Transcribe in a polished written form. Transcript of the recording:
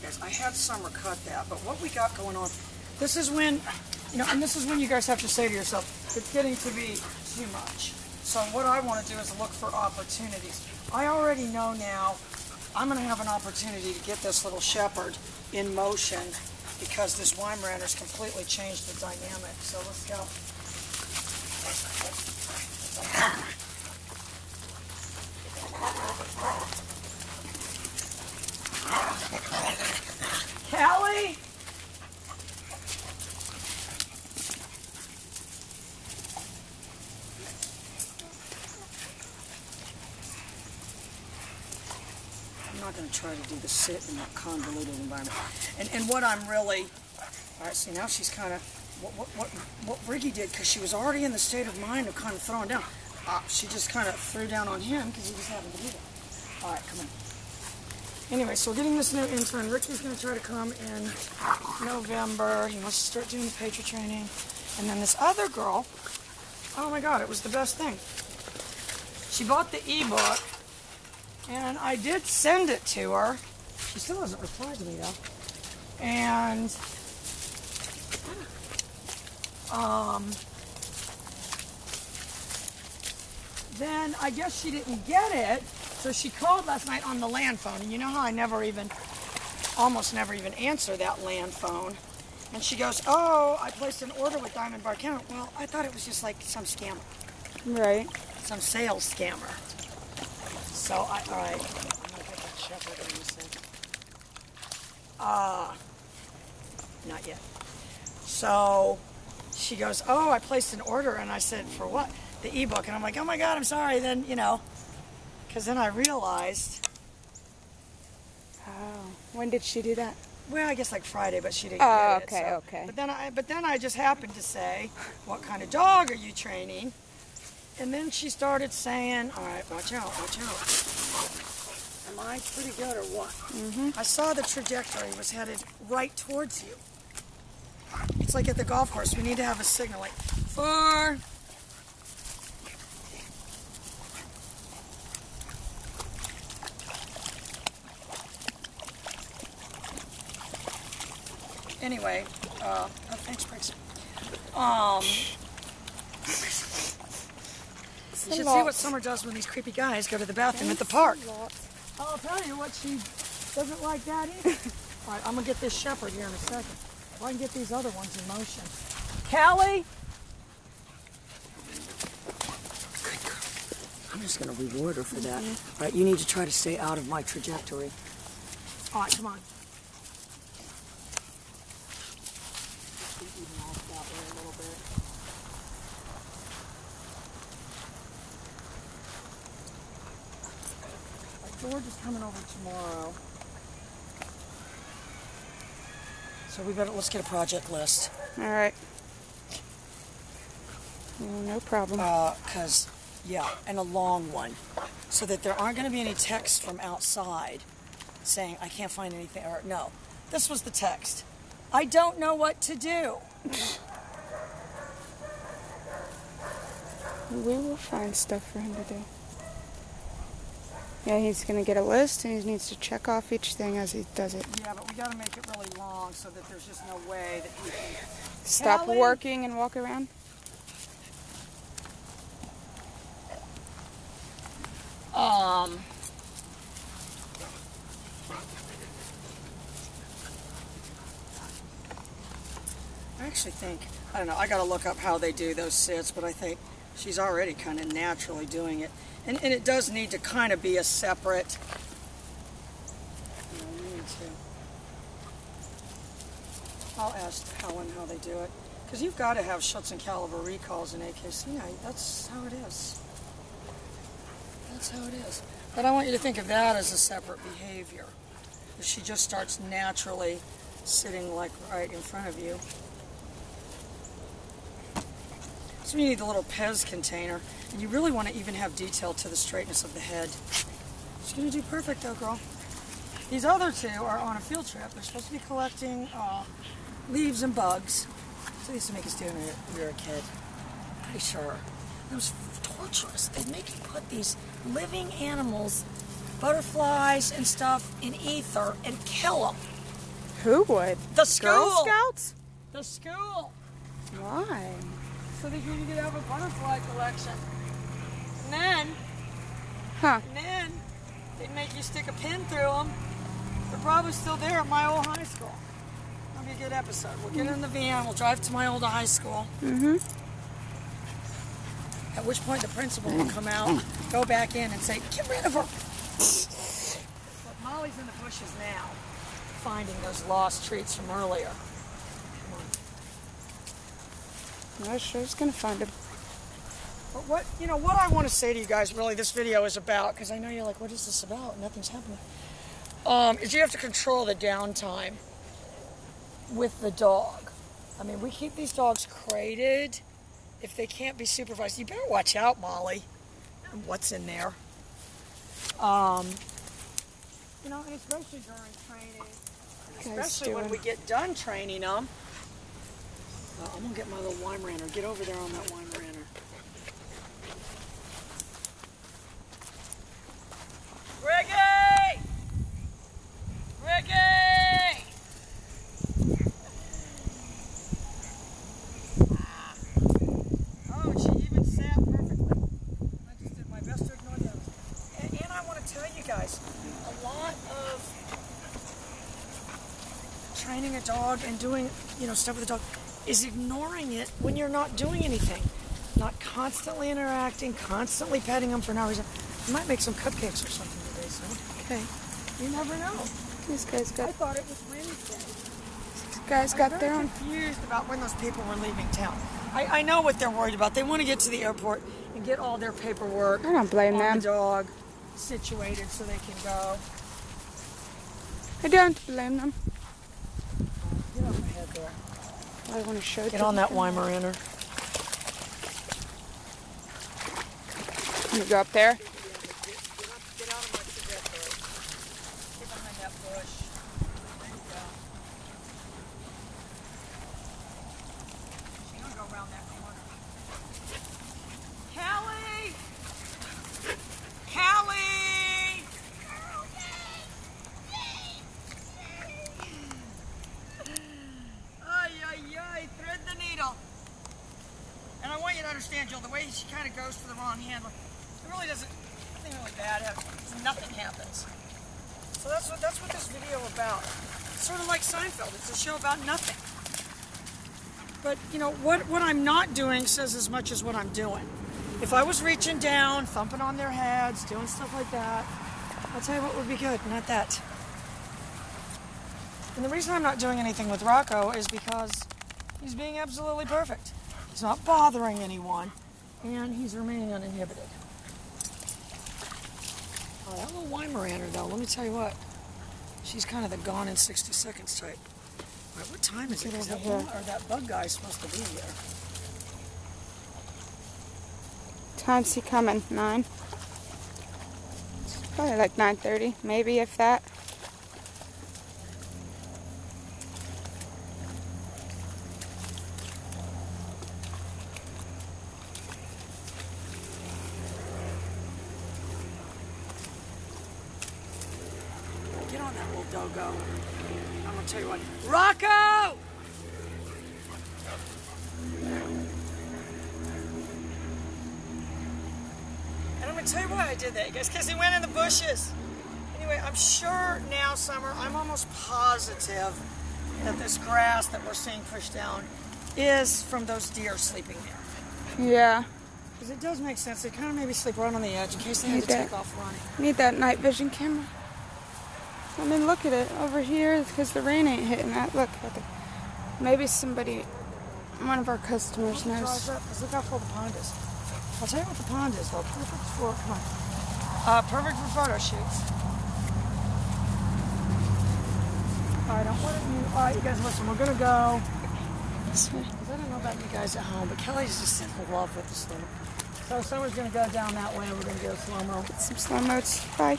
Okay, guys, I had Summer cut that, but what we got going on, this is when, and this is when you guys have to say to yourself, it's getting to be too much. So what I want to do is look for opportunities. I already know now I'm going to have an opportunity to get this little shepherd in motion because this Weimaranner's completely changed the dynamic. So let's go. Callie? I'm not going to try to do the sit in that convoluted environment. And what I'm really, all right, see now she's kind of, what Riggy did, because she was already in the state of mind of kind of throwing down. She just kind of threw down on him because he just happened to be there. All right, come on. Anyway, so we're getting this new intern. Ricky's going to try to come in November. He wants to start doing the Patriot training. And then this other girl, oh my God, it was the best thing. She bought the ebook, and I did send it to her. She still hasn't replied to me, though. And then I guess she didn't get it. So she called last night on the land phone, and you know how I almost never even answer that land phone. And she goes, oh, I placed an order with Diamond Bar Counter. Well, I thought it was just like some scammer. Right. Some sales scammer. So, all right, I'm going to get that shepherd in a second. Not yet. So she goes, oh, I placed an order, and I said, for what? The ebook. And I'm like, oh my God, I'm sorry. Then, because then I realized. Oh, when did she do that? Well, I guess like Friday, but she didn't get it. Oh, okay. But then I just happened to say, what kind of dog are you training? And then she started saying, all right, watch out, watch out. Am I pretty good or what? Mm-hmm. I saw the trajectory was headed right towards you. It's like at the golf course. We need to have a signal like 4. Anyway, thanks, Briggs. You should see what Summer does when these creepy guys go to the bathroom at the park. I'll tell you what, she doesn't like that either. All right, I'm going to get this shepherd here in a second. If I can get these other ones in motion. Callie? Good girl. I'm just going to reward her for that. All right, you need to try to stay out of my trajectory. All right, come on. George is coming over tomorrow. So let's get a project list. All right. No problem. And a long one. So that there aren't going to be any text from outside saying, I can't find anything. Or, no, this was the text. I don't know what to do. We will find stuff for him to do. Yeah, he's going to get a list, and he needs to check off each thing as he does it. Yeah, but we got to make it really long so that there's just no way that he can... Stop working and walk around? I actually think, I don't know, I got to look up how they do those sits, but I think she's already kind of naturally doing it. And it does need to kind of be a separate... You need to... I'll ask Helen how they do it. Because you've got to have Schutz and caliber recalls in AKC. That's how it is. That's how it is. But I want you to think of that as a separate behavior. If she just starts naturally sitting like right in front of you. So you need the little Pez container. And you really want to even have detail to the straightness of the head. She's going to do perfect though, girl. These other two are on a field trip. They're supposed to be collecting leaves and bugs. So they used to make us do when we were a kid. Pretty sure. It was torturous. They'd make you put these living animals, butterflies and stuff, in ether and kill them. Who would? The school. Girl Scouts? The school. Why? So that you could have a butterfly collection. And then they'd make you stick a pin through them. They're probably still there at my old high school. That'll be a good episode. We'll get in the van. We'll drive to my old high school. Mm-hmm. At which point the principal will come out, go back in and say, get rid of her. But Molly's in the bushes now, finding those lost treats from earlier. I sure was gonna find him. But what I want to say to you guys, really, this video is about, because I know you're like, what is this about? Nothing's happening. Is you have to control the downtime with the dog. I mean, we keep these dogs crated. If they can't be supervised, you better watch out, Molly, and what's in there. And especially during training, especially when we get done training them. I'm gonna get my little Weimaraner. Get over there on that Weimaraner. Ricky! Ricky! Oh, she even sat perfectly. I just did my best to ignore those. And I want to tell you guys, a lot of training a dog and doing, stuff with the dog is ignoring it when you're not doing anything. Not constantly interacting, constantly petting them for no reason. You might make some cupcakes or something today, son. Okay. You never know. These guys got. I thought it was Wednesday. These guys got their own. I'm confused about when those people were leaving town. I know what they're worried about. They want to get to the airport and get all their paperwork. I don't blame on them. the dog situated so they can go. I don't blame them. Get off my head there. I want to show you. Get on that Weimaraner. Can you go up there? Get out of my cigarette bush. Get behind that bush. There you go. She's gonna go around that corner. Callie! Callie! Ay, ay, ay, thread the needle. And I want you to understand, Jill, the way she kind of goes for the wrong handle, it really doesn't, nothing really bad happens. Nothing happens. So that's what this video about. It's sort of like Seinfeld. It's a show about nothing. But, what I'm not doing says as much as what I'm doing. If I was reaching down, thumping on their heads, doing stuff like that, I'll tell you what would be good, not that. And the reason I'm not doing anything with Rocco is because he's being absolutely perfect. He's not bothering anyone, and he's remaining uninhibited. Oh, that little Weimaraner, though, let me tell you what. She's kind of the gone in 60 seconds type. All right, what time is it? Because that bug guy is supposed to be here. Time's he coming? 9? Probably like 9:30, maybe, if that. Get on that little doggo. I'm gonna tell you what. Rocco! And I'm gonna tell you why I did that, you guys, because he went in the bushes. Anyway, I'm sure now, Summer, I'm almost positive that this grass that we're seeing pushed down is from those deer sleeping there. Yeah. Because it does make sense. They kind of maybe sleep right on the edge in case they had to take off running. Need that night vision camera. I mean, look at it over here because the rain ain't hitting that. Look at it. Maybe somebody, one of our customers knows. Because look how full the pond is. I'll tell you what the pond is, though. Perfect for, come on. Perfect for photo shoots. All right, all right, you guys, listen, we're going to go. Because I don't know about you guys at home, but Kelly's just in love with the slope. So Summer's going to go down that way, and we're going to go slow-mo. Get some slow-mos. Bye.